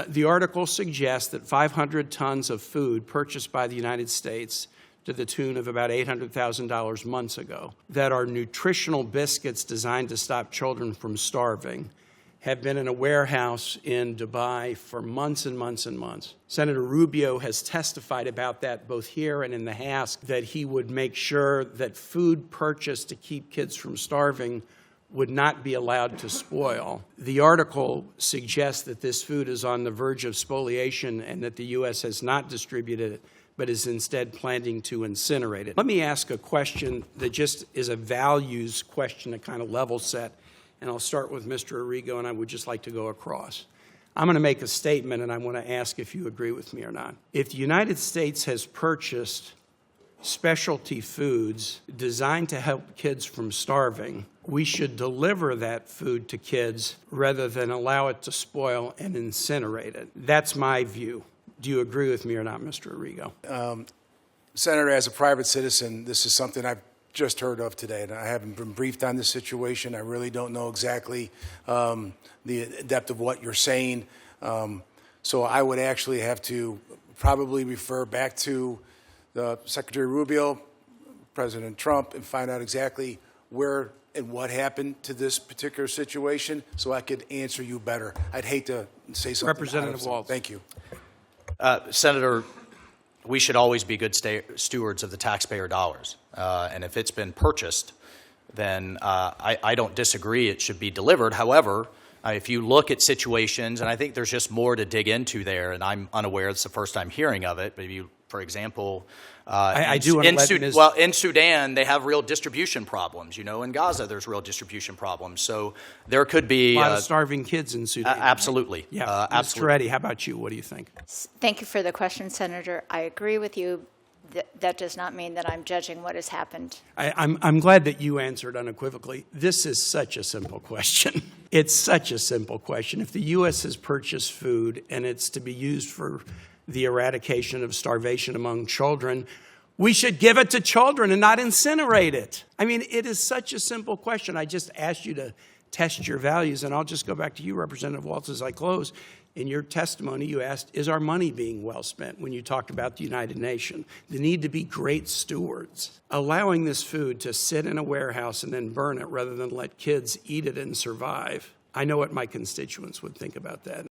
The article suggests that 500 tons of food purchased by the United States to the tune of about $800,000 months ago, that are nutritional biscuits designed to stop children from starving, have been in a warehouse in Dubai for months and months and months. Senator Rubio has testified about that both here and in the House, that he would make sure that food purchased to keep kids from starving would not be allowed to spoil. The article suggests that this food is on the verge of spoliation and that the U.S. has not distributed it, but is instead planning to incinerate it. Let me ask a question that just is a values question, a kind of level set, and I'll start with Mr. Arrigo, and I would just like to go across. I'm going to make a statement, and I want to ask if you agree with me or not. If the United States has purchased specialty foods designed to help kids from starving, we should deliver that food to kids rather than allow it to spoil and incinerate it. That's my view. Do you agree with me or not, Mr. Arrigo? Senator, as a private citizen, this is something I've just heard of today, and I haven't been briefed on this situation. I really don't know exactly the depth of what you're saying. So I would actually have to probably refer back to Secretary Rubio, President Trump, and find out exactly where and what happened to this particular situation so I could answer you better. I'd hate to say something. Representative Waltz. Thank you. Senator, we should always be good stewards of the taxpayer dollars. And if it's been purchased, then I don't disagree it should be delivered. However, if you look at situations, and I think there's just more to dig into there, and I'm unaware, it's the first time hearing of it, but if you, for example, in Sudan, they have real distribution problems. You know, in Gaza, there's real distribution problems. So there could be a lot of starving kids in Sudan. Absolutely. Yeah. Absolutely. Mr. Reddy, how about you? What do you think? Thank you for the question, Senator. I agree with you. That does not mean that I'm judging what has happened. I'm glad that you answered unequivocally. This is such a simple question. It's such a simple question. If the U.S. has purchased food and it's to be used for the eradication of starvation among children, we should give it to children and not incinerate it. I mean, it is such a simple question. I just asked you to test your values, and I'll just go back to you, Representative Waltz, as I close. In your testimony, you asked, is our money being well spent when you talked about the United Nations? The need to be great stewards. Allowing this food to sit in a warehouse and then burn it rather than let kids eat it and survive, I know what my constituents would think about that.